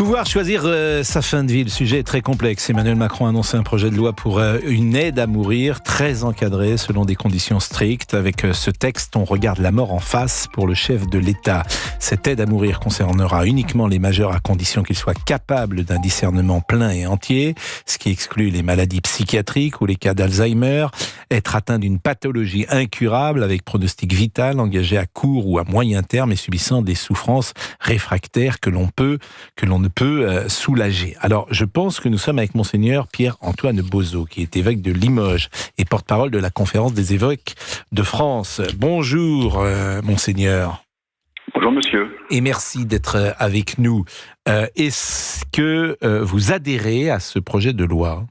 Pouvoir choisir sa fin de vie, le sujet est très complexe. Emmanuel Macron a annoncé un projet de loi pour une aide à mourir très encadrée selon des conditions strictes. Avec ce texte, on regarde la mort en face pour le chef de l'État. Cette aide à mourir concernera uniquement les majeurs à condition qu'ils soient capables d'un discernement plein et entier, ce qui exclut les maladies psychiatriques ou les cas d'Alzheimer, être atteint d'une pathologie incurable avec pronostic vital, engagé à court ou à moyen terme et subissant des souffrances réfractaires que l'on ne peut soulager. Alors, je pense que nous sommes avec Monseigneur Pierre-Antoine Bozo, qui est évêque de Limoges et porte-parole de la Conférence des évêques de France. Bonjour, Monseigneur. Bonjour, monsieur. Et merci d'être avec nous. Est-ce que vous adhérez à ce projet de loi ?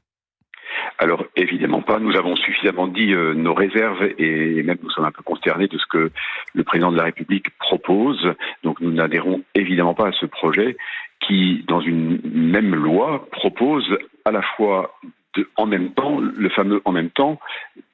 Alors, évidemment pas. Nous avons suffisamment dit nos réserves et même nous sommes un peu consternés de ce que le président de la République propose. Donc, nous n'adhérons évidemment pas à ce projet qui, dans une même loi, propose à la fois en même temps, le fameux en même temps,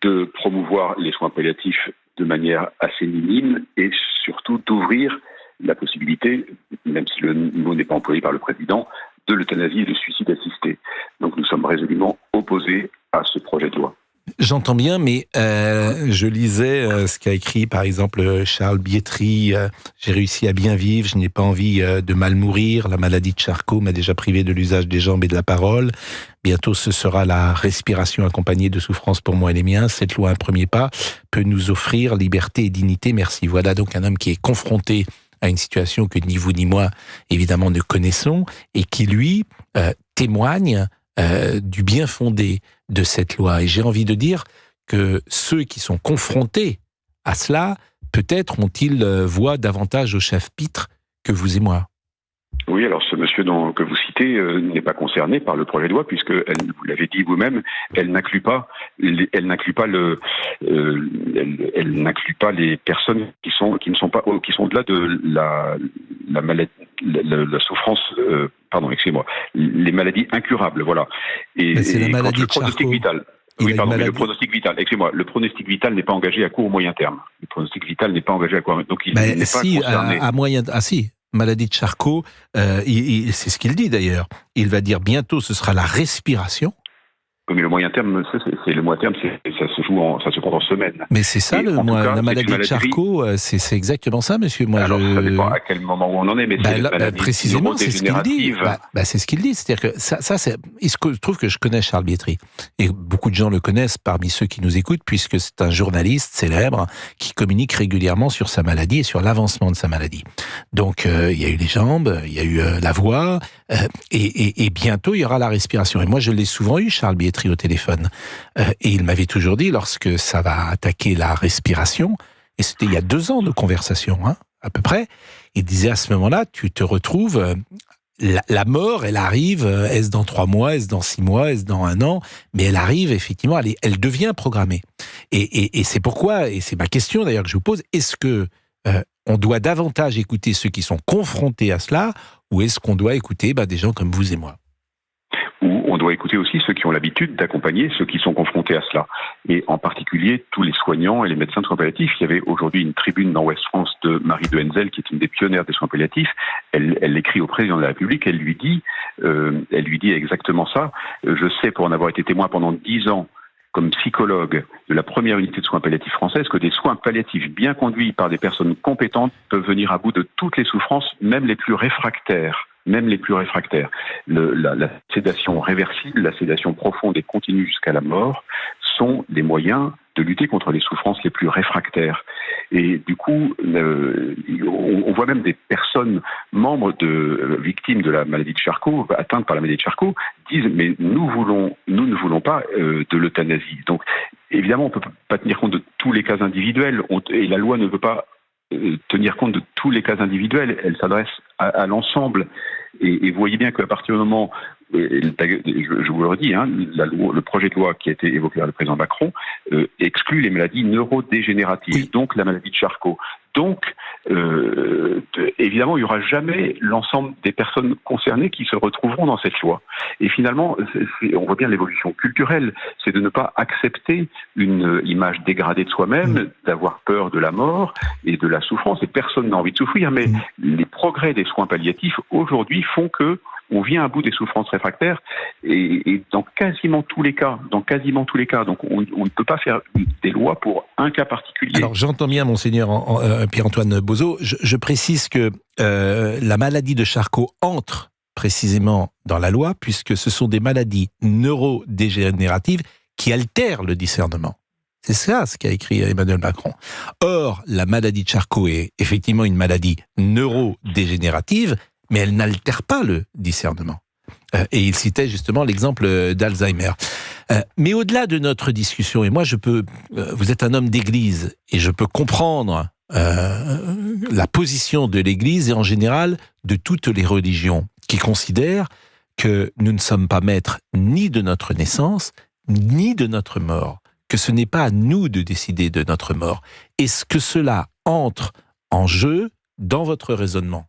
de promouvoir les soins palliatifs de manière assez minime et surtout d'ouvrir la possibilité, même si le mot n'est pas employé par le président, de l'euthanasie et du suicide assisté. Donc nous sommes résolument opposés à ce projet de loi. J'entends bien, mais je lisais ce qu'a écrit par exemple Charles Bietri. J'ai réussi à bien vivre, je n'ai pas envie de mal mourir. La maladie de Charcot m'a déjà privé de l'usage des jambes et de la parole. Bientôt, ce sera la respiration accompagnée de souffrance pour moi et les miens. Cette loi, un premier pas, peut nous offrir liberté et dignité. Merci. Voilà donc un homme qui est confronté à une situation que ni vous ni moi, évidemment, ne connaissons et qui, lui, témoigne du bien fondé de cette loi. Et j'ai envie de dire que ceux qui sont confrontés à cela, peut-être ont-ils voix davantage au chapitre que vous et moi. Oui, alors ce monsieur que vous citez n'est pas concerné par le projet de loi puisque vous l'avez dit vous-même, elle n'inclut pas les personnes qui sont au-delà de la maladie, la souffrance. Les maladies incurables, voilà. Et c'est la maladie le pronostic vital. Oui, pardon, mais le pronostic vital. Excusez-moi, le pronostic vital n'est pas engagé à court ou moyen terme. Le pronostic vital n'est pas engagé à court. Donc il n'est pas concerné. À moyen. Ah si. Maladie de Charcot, c'est ce qu'il dit d'ailleurs. Il va dire bientôt ce sera la respiration. Oui, mais le moyen terme, ça se compte en semaines. Mais c'est ça, la maladie de Charcot, c'est exactement ça, monsieur. Alors, ça dépend à quel moment où on en est, mais précisément, c'est ce qu'il dit. C'est ce qu'il dit. C'est-à-dire que il se trouve que je connais Charles Bietri. Et beaucoup de gens le connaissent parmi ceux qui nous écoutent, puisque c'est un journaliste célèbre qui communique régulièrement sur sa maladie et sur l'avancement de sa maladie. Donc, il y a eu les jambes, il y a eu la voix, et bientôt, il y aura la respiration. Et moi, je l'ai souvent eu, Charles Bietri, au téléphone. Et il m'avait toujours dit, lorsque ça va attaquer la respiration, et c'était il y a 2 ans de conversation, à peu près, il disait à ce moment-là, tu te retrouves, la mort, elle arrive, est-ce dans 3 mois, est-ce dans 6 mois, est-ce dans 1 an, mais elle arrive effectivement, elle devient programmée. Et c'est pourquoi, et c'est ma question d'ailleurs que je vous pose, est-ce que on doit davantage écouter ceux qui sont confrontés à cela, ou est-ce qu'on doit écouter des gens comme vous et moi ? Ou on doit écouter aussi ceux qui ont l'habitude d'accompagner ceux qui sont confrontés à cela. Et en particulier, tous les soignants et les médecins de soins palliatifs. Il y avait aujourd'hui une tribune dans Ouest France de Marie de Henzel, qui est une des pionnières des soins palliatifs. Elle écrit au président de la République, elle lui dit exactement ça. Je sais, pour en avoir été témoin pendant 10 ans, comme psychologue de la première unité de soins palliatifs française, que des soins palliatifs bien conduits par des personnes compétentes peuvent venir à bout de toutes les souffrances, même les plus réfractaires. La sédation réversible, la sédation profonde et continue jusqu'à la mort sont des moyens de lutter contre les souffrances les plus réfractaires. Et du coup, on voit même des personnes membres victimes de la maladie de Charcot, atteintes par la maladie de Charcot, disent mais nous ne voulons pas de l'euthanasie. Donc évidemment, on ne peut pas tenir compte de tous les cas individuels, et la loi ne veut pas tenir compte de tous les cas individuels, elle s'adresse à l'ensemble. Et vous voyez bien qu'à partir du moment, je vous le redis, le projet de loi qui a été évoqué par le président Macron exclut les maladies neurodégénératives, donc la maladie de Charcot. Donc, évidemment, il n'y aura jamais l'ensemble des personnes concernées qui se retrouveront dans cette loi. Et finalement, on voit bien l'évolution culturelle, c'est de ne pas accepter une image dégradée de soi-même, d'avoir peur de la mort et de la souffrance, et personne n'a envie de souffrir, mais les progrès des soins palliatifs aujourd'hui font que on vient à bout des souffrances réfractaires, et dans quasiment tous les cas, donc on ne peut pas faire des lois pour un cas particulier. Alors j'entends bien, monseigneur Pierre-Antoine Bozo, je précise que la maladie de Charcot entre précisément dans la loi, puisque ce sont des maladies neurodégénératives qui altèrent le discernement. C'est ça ce qu'a écrit Emmanuel Macron. Or, la maladie de Charcot est effectivement une maladie neurodégénérative, mais elle n'altère pas le discernement. Et il citait justement l'exemple d'Alzheimer. Mais au-delà de notre discussion, et moi vous êtes un homme d'église, et je peux comprendre la position de l'Église et en général de toutes les religions qui considèrent que nous ne sommes pas maîtres ni de notre naissance, ni de notre mort, que ce n'est pas à nous de décider de notre mort. Est-ce que cela entre en jeu dans votre raisonnement ?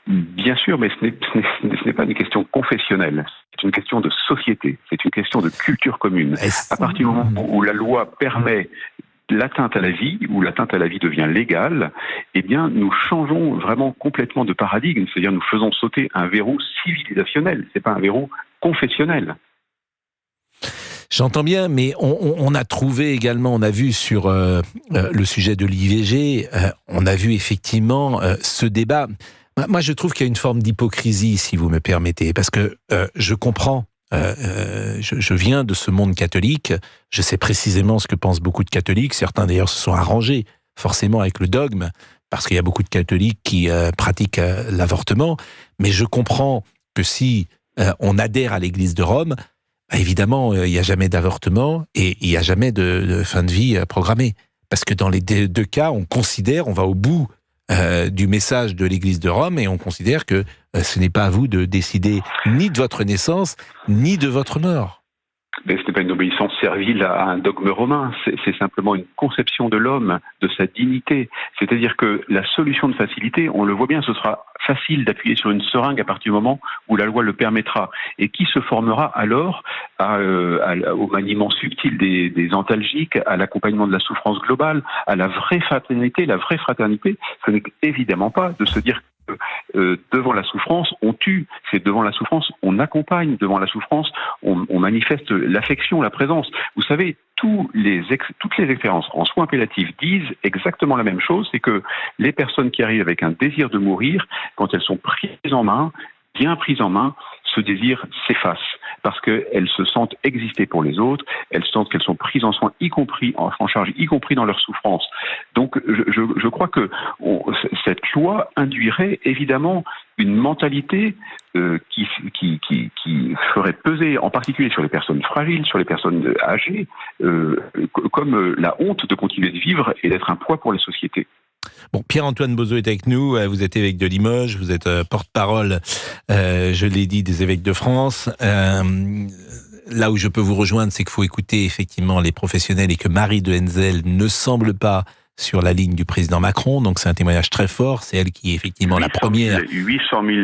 Bien sûr, mais ce n'est pas une question confessionnelle. C'est une question de société. C'est une question de culture commune. À partir du moment où la loi permet l'atteinte à la vie, où l'atteinte à la vie devient légale, eh bien, nous changeons vraiment complètement de paradigme. C'est-à-dire, nous faisons sauter un verrou civilisationnel. C'est pas un verrou confessionnel. J'entends bien, mais on a trouvé également, on a vu sur le sujet de l'IVG, on a vu effectivement ce débat. Moi, je trouve qu'il y a une forme d'hypocrisie, si vous me permettez, parce que je comprends. Je viens de ce monde catholique, je sais précisément ce que pensent beaucoup de catholiques, certains d'ailleurs se sont arrangés forcément avec le dogme, parce qu'il y a beaucoup de catholiques qui pratiquent l'avortement, mais je comprends que si on adhère à l'Église de Rome, évidemment il n'y a jamais d'avortement et il n'y a jamais de fin de vie programmée, parce que dans les deux cas on va au bout du message de l'Église de Rome et on considère que ce n'est pas à vous de décider ni de votre naissance, ni de votre mort. Mais ce n'est pas une obéissance servile à un dogme romain, c'est simplement une conception de l'homme, de sa dignité. C'est-à-dire que la solution de facilité, on le voit bien, ce sera facile d'appuyer sur une seringue à partir du moment où la loi le permettra. Et qui se formera alors au maniement subtil des antalgiques, à l'accompagnement de la souffrance globale, à la vraie fraternité. La vraie fraternité, ce n'est évidemment pas de se dire devant la souffrance, on tue. C'est devant la souffrance, on accompagne. Devant la souffrance, on manifeste l'affection, la présence. Vous savez, toutes les expériences en soins palliatifs disent exactement la même chose, c'est que les personnes qui arrivent avec un désir de mourir, quand elles sont prises en main, bien prises en main, ce désir s'efface parce qu'elles se sentent exister pour les autres, elles sentent qu'elles sont prises en soin, y compris en charge, y compris dans leur souffrance. Donc je crois que cette loi induirait évidemment une mentalité qui ferait peser en particulier sur les personnes fragiles, sur les personnes âgées, comme la honte de continuer de vivre et d'être un poids pour la société. Bon, Pierre-Antoine Bozo est avec nous, vous êtes évêque de Limoges, vous êtes porte-parole, je l'ai dit, des évêques de France. Là où je peux vous rejoindre, c'est qu'il faut écouter effectivement les professionnels et que Marie de Henzel ne semble pas sur la ligne du président Macron, donc c'est un témoignage très fort, c'est elle qui est effectivement la première. 800 000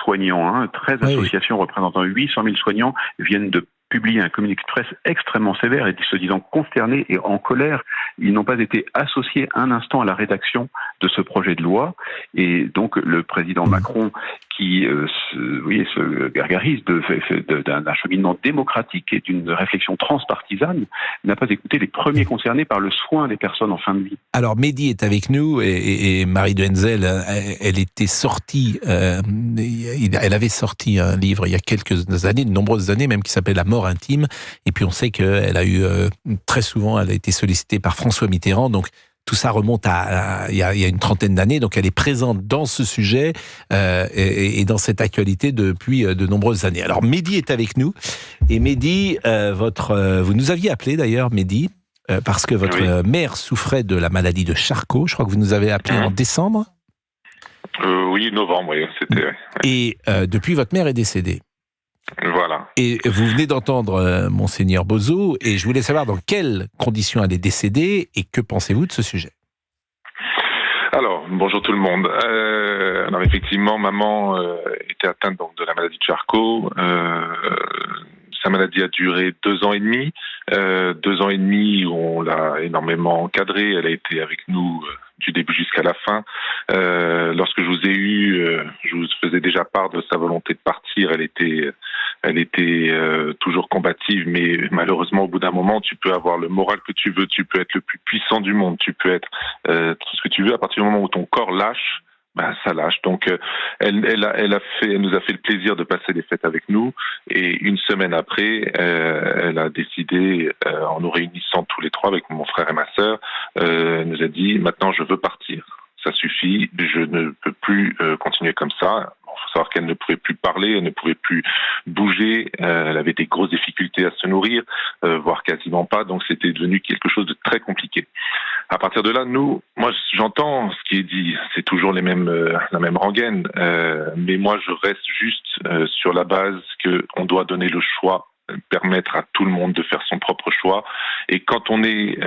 soignants, 13 associations représentant 800 000 soignants viennent de publié un communiqué de presse extrêmement sévère et se disant consternés et en colère. Ils n'ont pas été associés un instant à la rédaction de ce projet de loi. Et donc le président Macron, qui se gargarise d'un acheminement démocratique et d'une réflexion transpartisane, n'a pas écouté les premiers concernés par le soin des personnes en fin de vie. Alors Mehdi est avec nous et Marie de Henzel, elle était sortie, elle avait sorti un livre il y a quelques années, de nombreuses années même, qui s'appelle La mort intime. Et puis on sait qu'elle a eu très souvent, elle a été sollicitée par François Mitterrand. Donc tout ça remonte à il y a une trentaine d'années. Donc elle est présente dans ce sujet et dans cette actualité depuis de nombreuses années. Alors Mehdi est avec nous. Et Mehdi, vous nous aviez appelé d'ailleurs, Mehdi, parce que votre mère souffrait de la maladie de Charcot. Je crois que vous nous avez appelé en décembre. Oui, novembre, oui, c'était. Et depuis, votre mère est décédée. Voilà. Et vous venez d'entendre Monseigneur Bozo, et je voulais savoir dans quelles conditions elle est décédée, et que pensez-vous de ce sujet ? Alors, bonjour tout le monde. Alors effectivement, maman était atteinte donc de la maladie de Charcot. sa maladie a duré 2 ans et demi. 2 ans et demi où on l'a énormément encadrée. Elle a été avec nous du début jusqu'à la fin. Lorsque je vous ai eu, je vous faisais déjà part de sa volonté de partir. Elle était toujours combative, mais malheureusement, au bout d'un moment, tu peux avoir le moral que tu veux, tu peux être le plus puissant du monde, tu peux être tout ce que tu veux. À partir du moment où ton corps lâche, ça lâche. Donc, elle nous a fait le plaisir de passer les fêtes avec nous. Et une semaine après, elle a décidé, en nous réunissant tous les trois avec mon frère et ma sœur, elle nous a dit, maintenant je veux partir. Ça suffit, je ne peux plus continuer comme ça. Il faut savoir qu'elle ne pouvait plus parler, elle ne pouvait plus bouger, elle avait des grosses difficultés à se nourrir, voire quasiment pas, donc c'était devenu quelque chose de très compliqué. À partir de là, moi j'entends ce qui est dit, c'est toujours la même rengaine, mais moi je reste juste sur la base qu'on doit donner le choix, permettre à tout le monde de faire son propre choix, et quand on est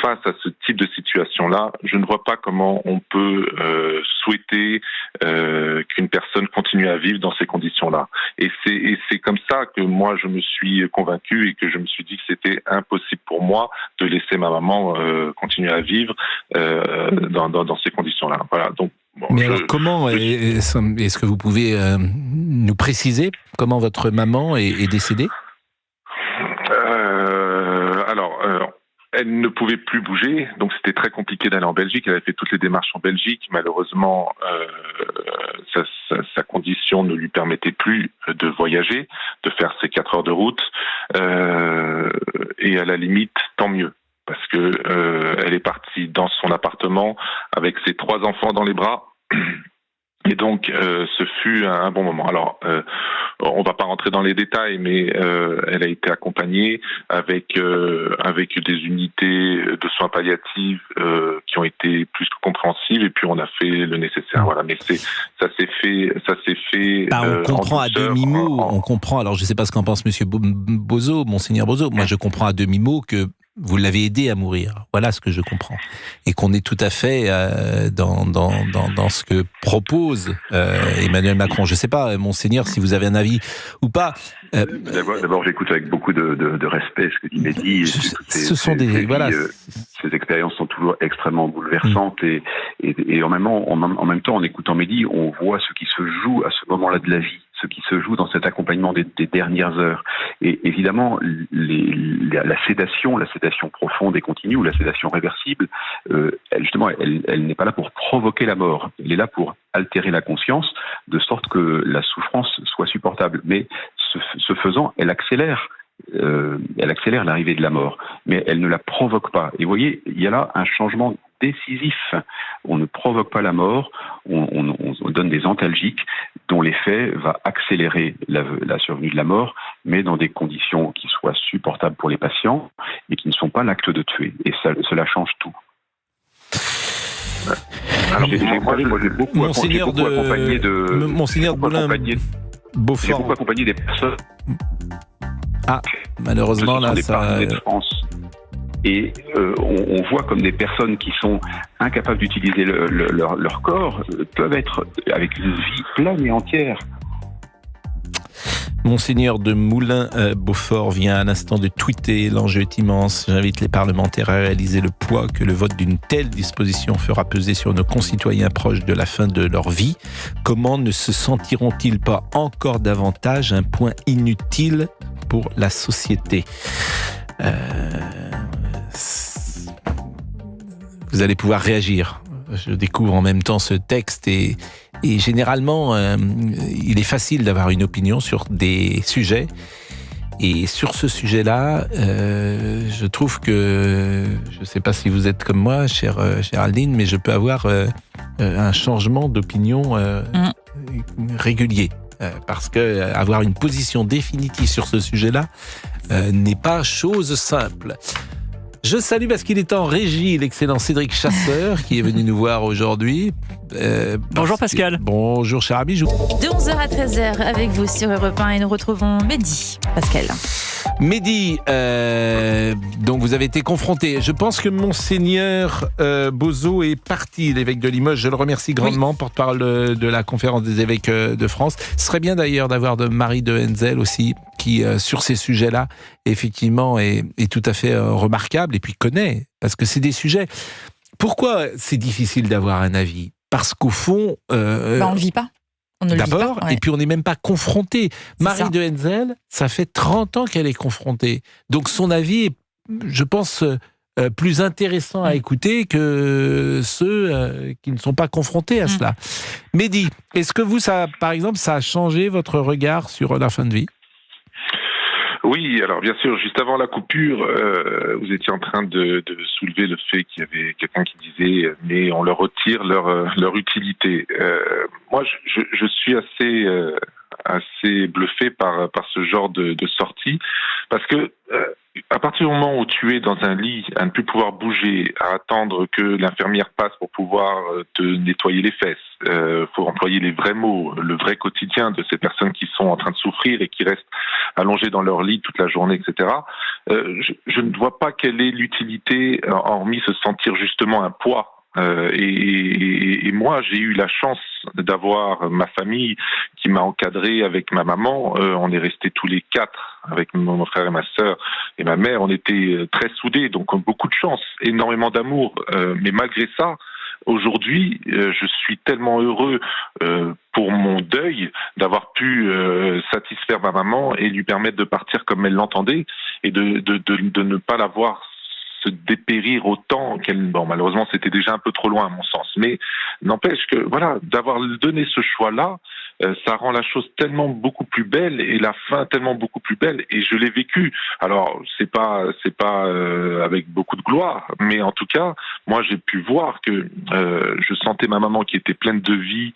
face à ce type de situation-là, je ne vois pas comment on peut souhaiter qu'une personne continue à vivre dans ces conditions-là. Et c'est comme ça que moi je me suis convaincu et que je me suis dit que c'était impossible pour moi de laisser ma maman continuer à vivre dans ces conditions-là. Voilà. Donc, mais alors comment est-ce que vous pouvez nous préciser comment votre maman est décédée ? Elle ne pouvait plus bouger, donc c'était très compliqué d'aller en Belgique. Elle avait fait toutes les démarches en Belgique. Malheureusement, sa condition ne lui permettait plus de voyager, de faire ses 4 heures de route. Et à la limite, tant mieux, parce que elle est partie dans son appartement avec ses 3 enfants dans les bras. Et donc, ce fut un bon moment. Alors, on va pas rentrer dans les détails, mais elle a été accompagnée avec des unités de soins palliatifs qui ont été plus que compréhensives, et puis on a fait le nécessaire. Voilà, mais ça s'est fait. On comprend à demi-mot. On comprend. Alors, je sais pas ce qu'en pense Monsieur Bozo, Monseigneur Bozo. Moi, je comprends à demi-mot que vous l'avez aidé à mourir. Voilà ce que je comprends. Et qu'on est tout à fait dans ce que propose Emmanuel Macron. Je ne sais pas, Monseigneur, si vous avez un avis ou pas. D'abord, j'écoute avec beaucoup de respect ce que dit Mehdi. Ce sont des... Voilà. Ces expériences sont toujours extrêmement bouleversantes et en même temps, en écoutant Mehdi, on voit ce qui se joue à ce moment-là de la vie, ce qui se joue dans cet accompagnement des dernières heures. Et évidemment, la sédation profonde et continue, ou la sédation réversible, elle n'est pas là pour provoquer la mort. Elle est là pour altérer la conscience, de sorte que la souffrance soit supportable. Mais ce faisant, elle accélère l'arrivée de la mort, mais elle ne la provoque pas. Et vous voyez, il y a là un changement décisif. On ne provoque pas la mort, on donne des antalgiques dont l'effet va accélérer la survenue de la mort, mais dans des conditions qui soient supportables pour les patients et qui ne sont pas l'acte de tuer. Et cela change tout. Alors, moi, j'ai beaucoup accompagné Monseigneur Boulin-Beaufort. J'ai beaucoup accompagné des personnes. Ah, malheureusement, là, ça... de France. Et on voit comme des personnes qui sont incapables d'utiliser leur corps peuvent être avec une vie pleine et entière. Monseigneur de Moulin-Beaufort vient à l'instant de tweeter « L'enjeu est immense. J'invite les parlementaires à réaliser le poids que le vote d'une telle disposition fera peser sur nos concitoyens proches de la fin de leur vie. Comment ne se sentiront-ils pas encore davantage un point inutile pour la société ?» Vous allez pouvoir réagir. Je découvre en même temps ce texte et généralement, il est facile d'avoir une opinion sur des sujets. Et sur ce sujet-là, je trouve que, je ne sais pas si vous êtes comme moi, chère Géraldine, mais je peux avoir un changement d'opinion régulier. Parce que avoir une position définitive sur ce sujet-là n'est pas chose simple. Je salue parce qu'il est en régie l'excellent Cédric Chasseur qui est venu nous voir aujourd'hui. Bonjour Pascal. Bonjour cher ami. De 11h à 13h avec vous sur Europe 1 et nous retrouvons Mehdi. Pascal. Mehdi, donc vous avez été confronté. Je pense que Monseigneur Bozo est parti, l'évêque de Limoges. Je le remercie grandement, porte-parole de la conférence des évêques de France. Ce serait bien d'ailleurs d'avoir de Marie de Henzel aussi, qui sur ces sujets-là, effectivement, est tout à fait remarquable et puis connaît, parce que c'est des sujets... Pourquoi c'est difficile d'avoir un avis ? Parce qu'au fond... on ne le vit pas. On ne le vit D'abord, pas, ouais. Et puis on n'est même pas confronté. Marie ça. de Henzel, ça fait 30 ans qu'elle est confrontée. Donc son avis est, je pense, plus intéressant à écouter que ceux qui ne sont pas confrontés à cela. Mehdi, est-ce que vous, par exemple, ça a changé votre regard sur la fin de vie ? Oui, alors bien sûr, juste avant la coupure, vous étiez en train de soulever le fait qu'il y avait quelqu'un qui disait « mais on leur retire leur utilité ». Moi, je suis assez bluffé par ce genre de sortie, parce que à partir du moment où tu es dans un lit, à ne plus pouvoir bouger, à attendre que l'infirmière passe pour pouvoir te nettoyer les fesses, faut employer les vrais mots, le vrai quotidien de ces personnes qui sont en train de souffrir et qui restent allongées dans leur lit toute la journée, etc. Je ne vois pas quelle est l'utilité, hormis se sentir justement un poids. Et moi, j'ai eu la chance d'avoir ma famille qui m'a encadré avec ma maman. On est restés tous les 4 avec mon frère et ma sœur et ma mère. On était très soudés, donc beaucoup de chance, énormément d'amour. Mais malgré ça, aujourd'hui, je suis tellement heureux pour mon deuil d'avoir pu satisfaire ma maman et lui permettre de partir comme elle l'entendait et de ne pas la voir se dépérir autant qu'elle... Bon, malheureusement, c'était déjà un peu trop loin à mon sens. Mais n'empêche que, voilà, d'avoir donné ce choix-là, ça rend la chose tellement beaucoup plus belle et la fin tellement beaucoup plus belle. Et je l'ai vécu. Alors, c'est pas avec beaucoup de gloire, mais en tout cas, moi, j'ai pu voir que je sentais ma maman qui était pleine de vie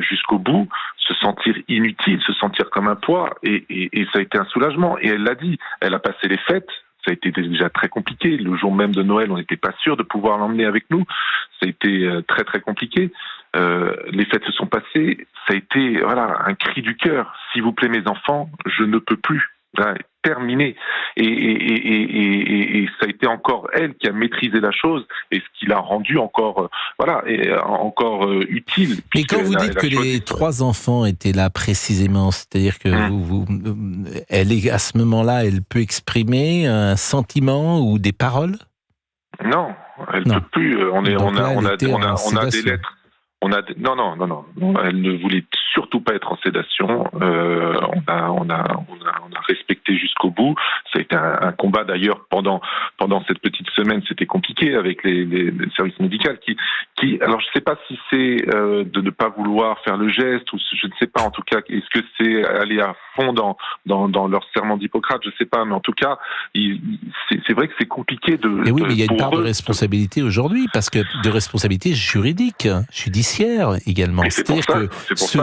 jusqu'au bout, se sentir inutile, se sentir comme un poids. Et ça a été un soulagement. Et elle l'a dit. Elle a passé les fêtes. Ça a été déjà très compliqué. Le jour même de Noël, on n'était pas sûr de pouvoir l'emmener avec nous. Ça a été très très compliqué. Les fêtes se sont passées. Ça a été un cri du cœur. S'il vous plaît, mes enfants, je ne peux plus. Terminé. Et ça a été encore elle qui a maîtrisé la chose et ce qui l'a rendu encore utile. Mais quand vous dites que les 3 enfants étaient là précisément, c'est-à-dire que elle est à ce moment-là, elle peut exprimer un sentiment ou des paroles ? Non, elle peut plus. On a des lettres. Non. Elle ne voulait surtout pas être en sédation. On a respecté jusqu'au bout. Ça a été un combat d'ailleurs pendant cette petite semaine. C'était compliqué avec les services médicaux qui. Alors je sais pas si c'est de ne pas vouloir faire le geste ou je ne sais pas. En tout cas, est-ce que c'est aller à fond dans leur serment d'Hippocrate? Je sais pas. Mais en tout cas, c'est vrai que c'est compliqué de. Et oui, mais il y a une part de responsabilité aujourd'hui, parce que de responsabilité juridique, judiciaire également. C'est pour ça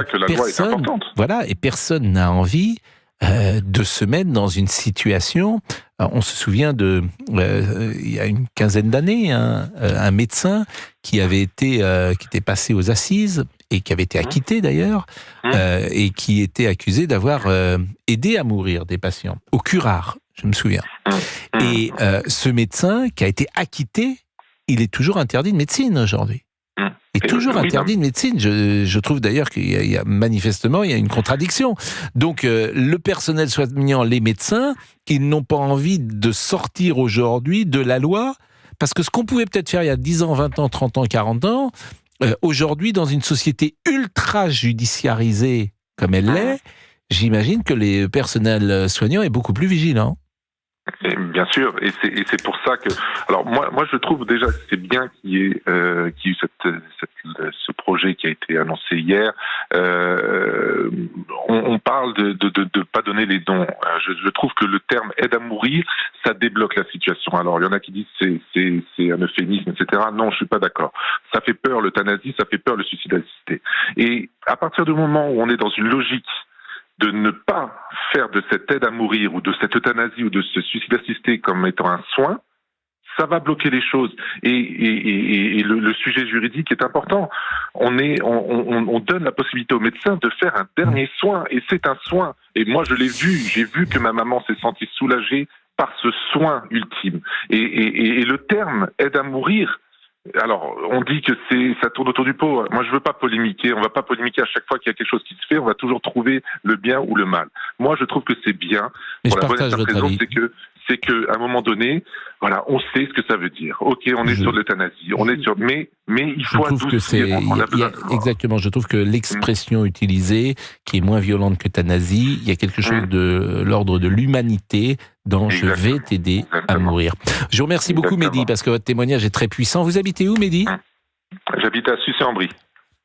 que la loi est importante. Voilà, et personne n'a envie de se mettre dans une situation. On se souvient il y a une quinzaine d'années, un médecin qui était passé aux assises et qui avait été acquitté d'ailleurs, et qui était accusé d'avoir aidé à mourir des patients au curare, je me souviens. Et ce médecin qui a été acquitté, il est toujours interdit de médecine aujourd'hui. Et toujours interdit de médecine. Je trouve d'ailleurs qu'il y a manifestement une contradiction. Donc le personnel soignant, les médecins, ils n'ont pas envie de sortir aujourd'hui de la loi, parce que ce qu'on pouvait peut-être faire il y a 10 ans, 20 ans, 30 ans, 40 ans, aujourd'hui dans une société ultra judiciarisée comme elle l'est, j'imagine que les personnels soignants est beaucoup plus vigilants. Et bien sûr, et c'est pour ça que, alors moi je trouve déjà que c'est bien qu'il y ait ce projet qui a été annoncé hier. On parle de pas donner les dons. Je trouve que le terme aide à mourir, ça débloque la situation. Alors il y en a qui disent c'est un euphémisme, etc. Non, je suis pas d'accord. Ça fait peur l'euthanasie, ça fait peur le suicide assisté. Et à partir du moment où on est dans une logique de ne pas faire de cette aide à mourir ou de cette euthanasie ou de ce suicide assisté comme étant un soin, ça va bloquer les choses. Et le sujet juridique est important. On donne la possibilité aux médecins de faire un dernier soin, et c'est un soin. Et moi, je l'ai vu. J'ai vu que ma maman s'est sentie soulagée par ce soin ultime. Et le terme aide à mourir. Alors, on dit que ça tourne autour du pot. Moi, je veux pas polémiquer. On va pas polémiquer à chaque fois qu'il y a quelque chose qui se fait. On va toujours trouver le bien ou le mal. Moi, je trouve que c'est bien. Mais pour la bonne et simple raison, c'est que à un moment donné, voilà, on sait ce que ça veut dire. Ok, on est sur l'euthanasie, mais il faut adoucir. Exactement. Je trouve que l'expression utilisée, qui est moins violente que euthanasie, il y a quelque chose de l'ordre de l'humanité dans je vais t'aider à mourir. Je vous remercie beaucoup, Mehdi, parce que votre témoignage est très puissant. Vous habitez où, Mehdi ? J'habite à Sucy-en-Brie,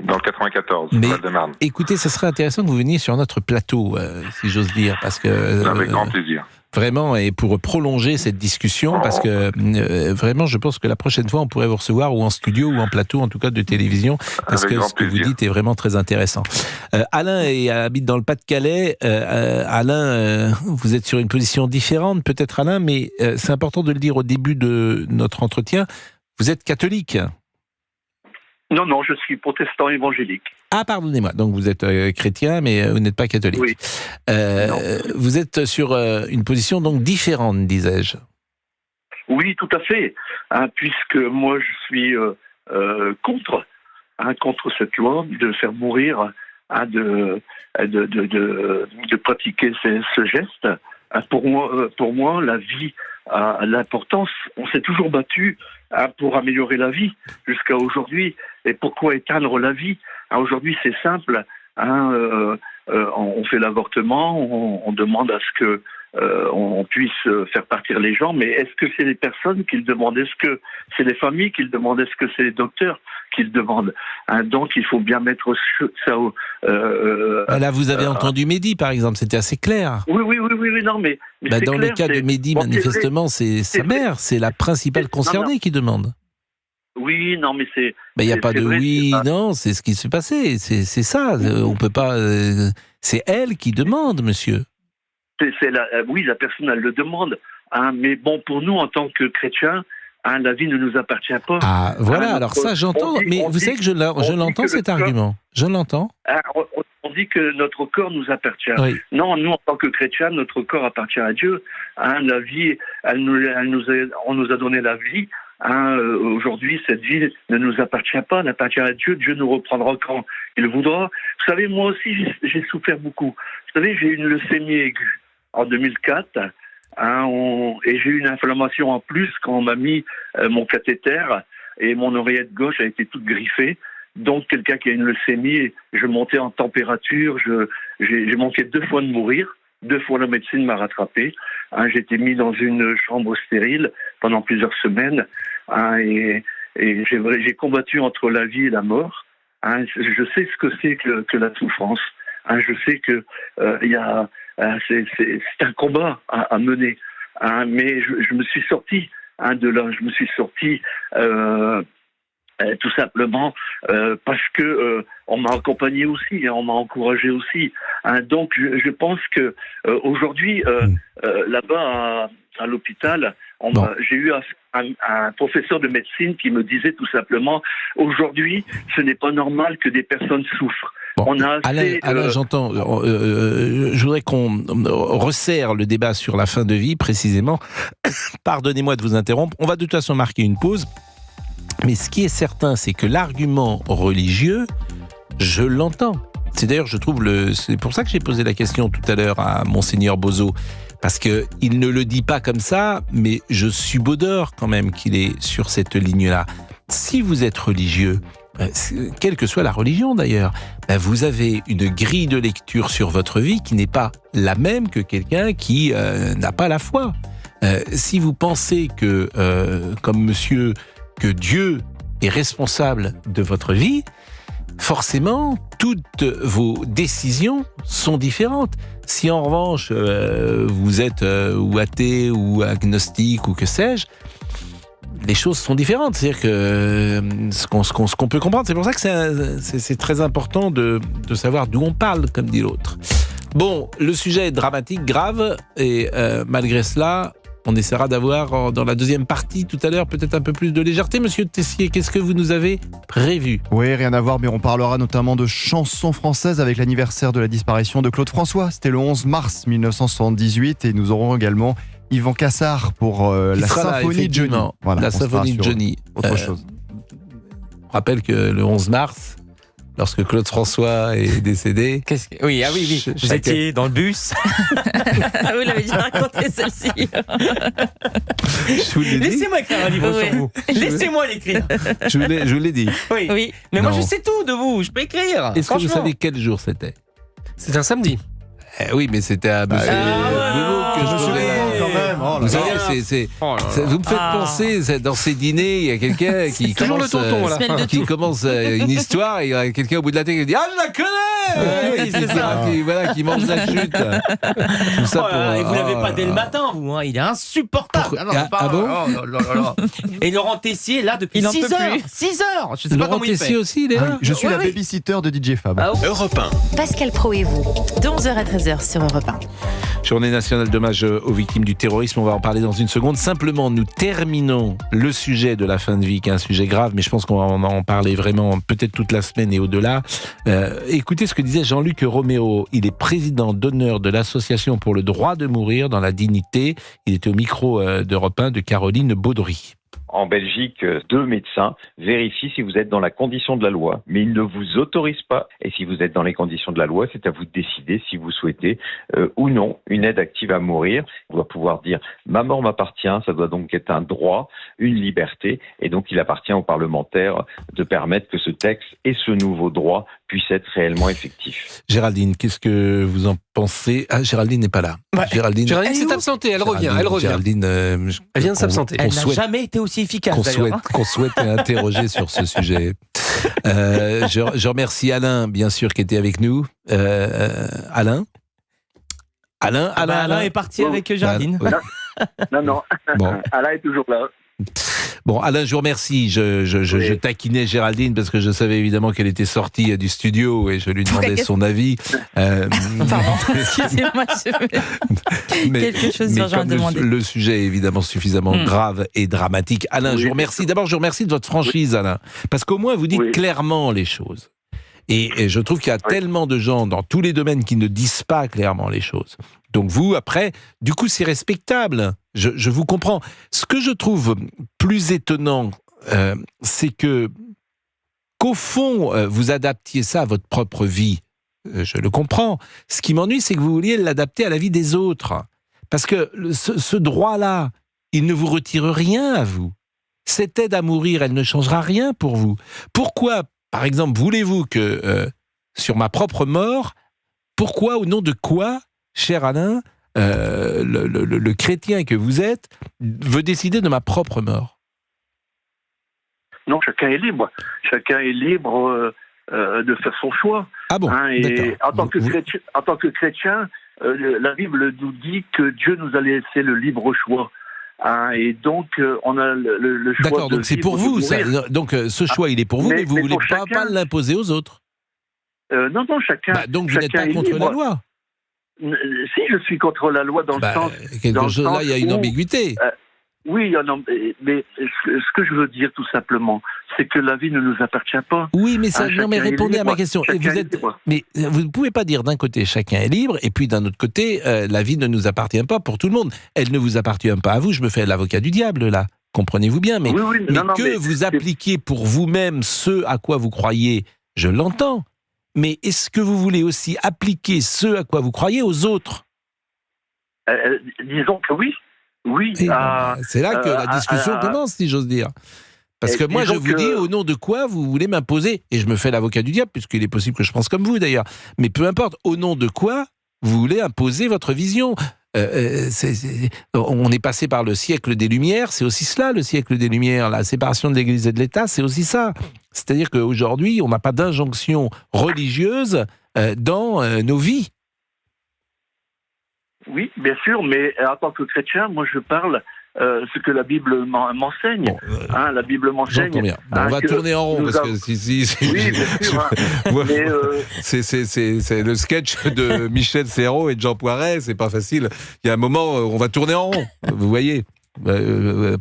dans le 94, Val-de-Marne. Écoutez, ça serait intéressant que vous veniez sur notre plateau, si j'ose dire, parce que avec grand plaisir. Vraiment, et pour prolonger cette discussion, parce que vraiment, je pense que la prochaine fois, on pourrait vous recevoir ou en studio ou en plateau, en tout cas de télévision, parce que ce que vous dites est vraiment très intéressant. Alain habite dans le Pas-de-Calais. Alain, vous êtes sur une position différente, peut-être Alain, mais c'est important de le dire au début de notre entretien. Vous êtes catholique ? Non, je suis protestant évangélique. Ah, pardonnez-moi. Donc vous êtes chrétien, mais vous n'êtes pas catholique. Oui. Vous êtes sur une position donc différente, disais-je. Oui, tout à fait. Puisque moi, je suis contre cette loi de faire mourir, de pratiquer ce geste. Pour moi, la vie a l'importance. On s'est toujours battu pour améliorer la vie jusqu'à aujourd'hui. Et pourquoi éteindre la vie ? Aujourd'hui, c'est simple. On fait l'avortement, on demande à ce que on puisse faire partir les gens, mais est-ce que c'est les personnes qui le demandent ? Est-ce que c'est les familles qui le demandent ? Est-ce que c'est les docteurs qui le demandent ? Donc, il faut bien mettre ça au... Là, vous avez entendu Mehdi, par exemple, c'était assez clair. Oui, non, mais c'est dans clair, le cas de Mehdi, manifestement, c'est sa mère, c'est la principale concernée qui demande. Oui, non, mais c'est... Il n'y a pas de oui, non, c'est ce qui s'est passé, c'est ça, on peut pas... c'est elle qui demande, monsieur. Oui, la personne, elle le demande, mais bon, pour nous, en tant que chrétiens, la vie ne nous appartient pas. Ah, voilà, alors ça, j'entends, mais vous savez que je l'entends, cet argument, je l'entends. On dit que notre corps nous appartient. Oui. Non, nous, en tant que chrétiens, notre corps appartient à Dieu. La vie, on nous a donné la vie. Aujourd'hui, cette vie ne nous appartient pas, elle appartient à Dieu. Dieu nous reprendra quand il voudra. Vous savez, moi aussi, j'ai souffert beaucoup. Vous savez, j'ai eu une leucémie aiguë en 2004. Et j'ai eu une inflammation en plus quand on m'a mis mon cathéter et mon oreillette gauche a été toute griffée. Donc, quelqu'un qui a une leucémie, je montais en température, j'ai manqué 2 fois de mourir. 2 fois, la médecine m'a rattrapé. J'ai été mis dans une chambre stérile pendant plusieurs semaines. Et j'ai combattu entre la vie et la mort. Je sais ce que c'est que la souffrance. Je sais que c'est un combat à mener. Mais je me suis sorti de là. Je me suis sorti tout simplement parce que on m'a accompagné aussi, on m'a encouragé aussi. Donc je pense que aujourd'hui là-bas à l'hôpital, j'ai eu un professeur de médecine qui me disait tout simplement aujourd'hui, ce n'est pas normal que des personnes souffrent. Bon, Alain, j'entends. Je voudrais qu'on resserre le débat sur la fin de vie, précisément. Pardonnez-moi de vous interrompre. On va de toute façon marquer une pause. Mais ce qui est certain, c'est que l'argument religieux, je l'entends. C'est d'ailleurs, je trouve, c'est pour ça que j'ai posé la question tout à l'heure à Monseigneur Bozo. Parce qu'il ne le dit pas comme ça, mais je subodore quand même qu'il est sur cette ligne-là. Si vous êtes religieux, quelle que soit la religion d'ailleurs, vous avez une grille de lecture sur votre vie qui n'est pas la même que quelqu'un qui n'a pas la foi. Si vous pensez que, comme monsieur, que Dieu est responsable de votre vie, forcément, toutes vos décisions sont différentes. Si en revanche, vous êtes ou athée ou agnostique ou que sais-je, les choses sont différentes. C'est-à-dire que ce qu'on peut comprendre, c'est pour ça que c'est très important de savoir d'où on parle, comme dit l'autre. Bon, le sujet est dramatique, grave, et malgré cela, On essaiera d'avoir dans la deuxième partie tout à l'heure peut-être un peu plus de légèreté. Monsieur Tessier, qu'est-ce que vous nous avez prévu ? Oui, rien à voir, mais on parlera notamment de chansons françaises avec l'anniversaire de la disparition de Claude François. C'était le 11 mars 1978 et nous aurons également Yvan Cassard pour la symphonie de Johnny. Voilà, la symphonie de Johnny. Autre chose. Je rappelle que le 11 mars, lorsque Claude François est décédé... Oui. Vous étiez dans le bus. Vous l'avez déjà raconté, celle-ci. Je vous l'ai dit. Laissez-moi écrire un livre sur vous. Laissez-moi l'écrire. Je vous l'ai dit. Oui. Mais moi, je sais tout de vous. Je peux écrire. Est-ce que vous savez quel jour c'était ? C'est un samedi. Oui, mais c'était à monsieur que je faisais quand même. Vous savez, vous me faites penser, dans ces dîners, il y a quelqu'un qui commence une histoire, et il y a quelqu'un au bout de la tête qui dit « Ah, je la connais !» Oui, c'est ça. Qui mange la chute. Tout ça et vous l'avez pas dès le matin, vous. Hein. Il est insupportable. Et Laurent Tessier est là depuis 6 heures. 6 heures. Je sais pas comment il fait. Laurent Tessier aussi, il est là. Je suis la babysitter de DJ Fab. Europe 1. Pascal Praud et vous, de 11h à 13h sur Europe 1. Journée nationale d'hommage aux victimes du terrorisme, on va en parler dans une seconde. Simplement, nous terminons le sujet de la fin de vie, qui est un sujet grave, mais je pense qu'on va en parler vraiment peut-être toute la semaine et au-delà. Écoutez ce que disait Jean-Luc Romero. Il est président d'honneur de l'Association pour le droit de mourir dans la dignité. Il était au micro d'Europe 1 de Caroline Baudry. En Belgique, 2 médecins vérifient si vous êtes dans la condition de la loi, mais ils ne vous autorisent pas. Et si vous êtes dans les conditions de la loi, c'est à vous de décider si vous souhaitez ou non une aide active à mourir. On doit pouvoir dire « ma mort m'appartient », ça doit donc être un droit, une liberté, et donc il appartient aux parlementaires de permettre que ce texte et ce nouveau droit puissent être réellement effectifs. Géraldine, qu'est-ce que vous en pensez ? Ah, Géraldine n'est pas là. Ouais. Géraldine s'est absentée, elle revient. Géraldine, elle vient de s'absenter. Elle n'a jamais été aussi efficace, qu'on souhaite interroger sur ce sujet. Je remercie Alain, bien sûr, qui était avec nous. Alain est parti avec Géraldine. Non. Bon. Alain est toujours là. Bon, Alain, je vous remercie. Je taquinais Géraldine parce que je savais évidemment qu'elle était sortie du studio et je lui demandais son avis. Pardon, excusez-moi, quelque chose d'urgent à demander. Le sujet est évidemment suffisamment grave et dramatique. Alain, je vous remercie. D'abord, je vous remercie de votre franchise, Alain, parce qu'au moins vous dites clairement les choses. Et je trouve qu'il y a tellement de gens dans tous les domaines qui ne disent pas clairement les choses. Donc vous, après, du coup, c'est respectable. Je vous comprends. Ce que je trouve plus étonnant, c'est qu'au fond, vous adaptiez ça à votre propre vie. Je le comprends. Ce qui m'ennuie, c'est que vous vouliez l'adapter à la vie des autres. Parce que ce droit-là, il ne vous retire rien à vous. Cette aide à mourir, elle ne changera rien pour vous. Pourquoi, par exemple, voulez-vous que, sur ma propre mort, pourquoi, au nom de quoi, cher Alain, le chrétien que vous êtes veut décider de ma propre mort? Non, chacun est libre. Chacun est libre de faire son choix. Ah bon, et en tant que chrétien, la Bible nous dit que Dieu nous a laissé le libre choix. Et donc, on a le choix. D'accord, donc c'est pour vous. Ça, donc ce choix, il est pour vous, mais vous ne voulez pas l'imposer aux autres. Non, chacun. Donc vous n'êtes pas contre la loi. Si, je suis contre la loi dans le sens... Là, il y a une ambiguïté. Oui, mais ce que je veux dire, tout simplement, c'est que la vie ne nous appartient pas. Oui, mais mais répondez à ma question. Mais vous ne pouvez pas dire d'un côté, chacun est libre, et puis d'un autre côté, la vie ne nous appartient pas pour tout le monde. Elle ne vous appartient pas à vous. Je me fais l'avocat du diable, là. Comprenez-vous bien. Mais, vous appliquiez pour vous-même ce à quoi vous croyez, je l'entends. Mais est-ce que vous voulez aussi appliquer ce à quoi vous croyez aux autres ? Disons que oui. Oui. C'est là que la discussion commence, si j'ose dire. Parce que moi, je vous dis au nom de quoi vous voulez m'imposer, et je me fais l'avocat du diable, puisqu'il est possible que je pense comme vous d'ailleurs, mais peu importe, au nom de quoi vous voulez imposer votre vision. On est passé par le siècle des Lumières, c'est aussi cela le siècle des Lumières, la séparation de l'Église et de l'État, c'est aussi ça. C'est-à-dire qu'aujourd'hui, on n'a pas d'injonction religieuse dans nos vies. Oui, bien sûr, mais en tant que chrétien, moi je parle ce que la Bible m'enseigne. Bon, la Bible m'enseigne. J'entends bien. Bon, on va tourner en rond parce que oui, bien sûr. Mais c'est le sketch de Michel Serrault et de Jean Poiret. C'est pas facile. Il y a un moment, on va tourner en rond. Vous voyez,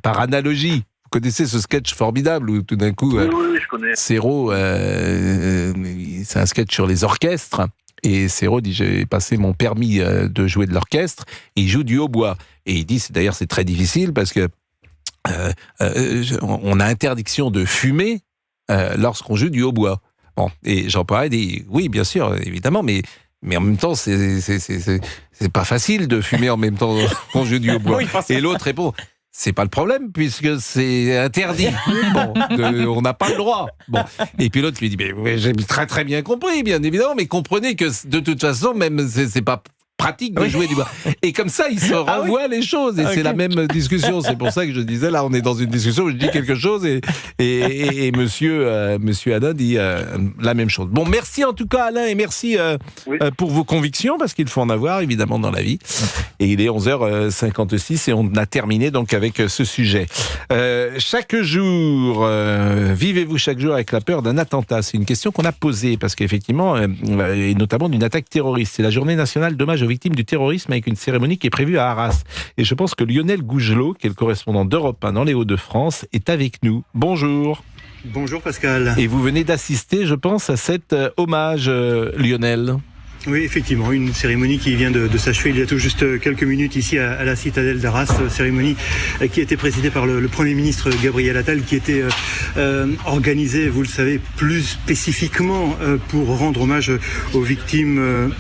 par analogie. Vous connaissez ce sketch formidable où tout d'un coup, oui, je connais. Serrault, c'est un sketch sur les orchestres. Et Serrault dit, j'ai passé mon permis de jouer de l'orchestre, et il joue du hautbois. Et il dit, d'ailleurs c'est très difficile parce que on a interdiction de fumer lorsqu'on joue du hautbois. Bon, et Jean Poiret dit, oui bien sûr, évidemment, mais en même temps c'est pas facile de fumer en même temps qu'on joue du hautbois. Oui, et l'autre répond, c'est pas le problème, puisque c'est interdit. Bon, on n'a pas le droit. Bon. Et puis l'autre lui dit, mais j'ai très très bien compris, bien évidemment, mais comprenez que de toute façon, même c'est pas pratique de jouer du bois. Et comme ça, il se renvoie les choses. Et c'est la même discussion. C'est pour ça que je disais, là, on est dans une discussion où je dis quelque chose et monsieur Alain dit la même chose. Bon, merci en tout cas, Alain, et merci pour vos convictions, parce qu'il faut en avoir, évidemment, dans la vie. Et il est 11h56 et on a terminé donc avec ce sujet. Chaque jour, vivez-vous chaque jour avec la peur d'un attentat? C'est une question qu'on a posée, parce qu'effectivement, et notamment d'une attaque terroriste. C'est la journée nationale d'hommage aux victimes du terrorisme, avec une cérémonie qui est prévue à Arras. Et je pense que Lionel Gougelot, qui est le correspondant d'Europe 1 dans les Hauts-de-France, est avec nous. Bonjour. Bonjour Pascal. Et vous venez d'assister, je pense, à cet hommage, Lionel. Oui, effectivement, une cérémonie qui vient de s'achever il y a tout juste quelques minutes ici à la citadelle d'Arras, cérémonie qui a été présidée par le Premier ministre Gabriel Attal, qui était organisée, vous le savez, plus spécifiquement pour rendre hommage aux victimes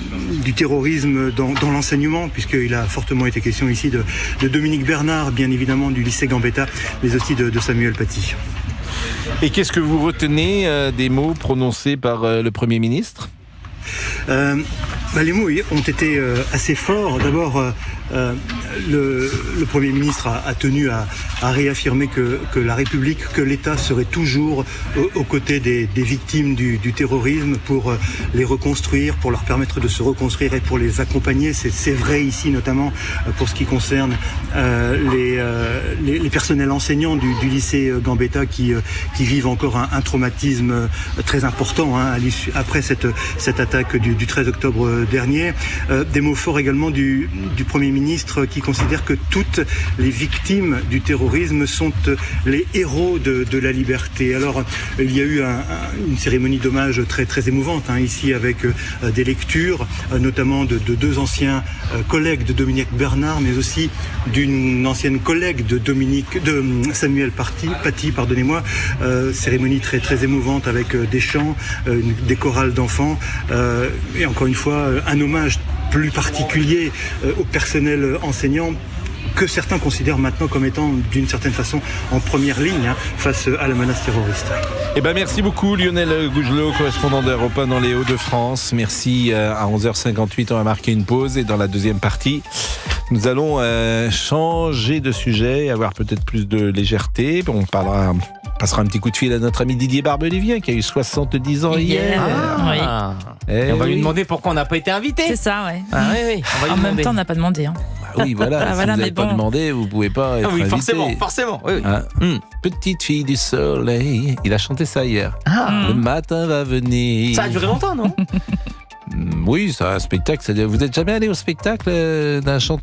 du terrorisme dans l'enseignement, puisqu'il a fortement été question ici de Dominique Bernard, bien évidemment du lycée Gambetta, mais aussi de Samuel Paty. Et qu'est-ce que vous retenez des mots prononcés par le Premier ministre ? Les mots ont été assez forts. D'abord, le Premier ministre a tenu à réaffirmer que la République, que l'État serait toujours aux côtés des victimes du terrorisme pour les reconstruire, pour leur permettre de se reconstruire et pour les accompagner. C'est vrai ici, notamment pour ce qui concerne les personnels enseignants du lycée Gambetta qui vivent encore un traumatisme très important après cette attaque du 13 octobre dernier. Des mots forts également du Premier ministre qui considère que toutes les victimes du terrorisme sont les héros de la liberté. Alors, il y a eu une cérémonie d'hommage très, très émouvante ici avec des lectures, notamment de deux anciens collègues de Dominique Bernard, mais aussi d'une ancienne collègue de Samuel Paty, pardonnez-moi. Cérémonie très, très émouvante avec des chants, des chorales d'enfants et encore une fois un hommage plus particulier au personnel enseignant que certains considèrent maintenant comme étant d'une certaine façon en première ligne face à la menace terroriste. Merci beaucoup Lionel Gougelot, correspondant d'Europe 1 dans les Hauts-de-France. Merci. À 11h58, on va marquer une pause et dans la deuxième partie, nous allons changer de sujet, avoir peut-être plus de légèreté. On passera un petit coup de fil à notre ami Didier Barbelivien qui a eu 70 ans hier. Et on va lui demander pourquoi on n'a pas été invité. C'est ça, ouais. Oui. On va en même temps, on n'a pas demandé. Oui, voilà. Si vous n'avez pas demandé, vous ne pouvez pas être invité. Forcément. Oui. Petite fille du soleil. Il a chanté ça hier. Le matin va venir. Ça a duré longtemps, non? Oui, c'est un spectacle. Vous n'êtes jamais allé au spectacle d'un chanteur?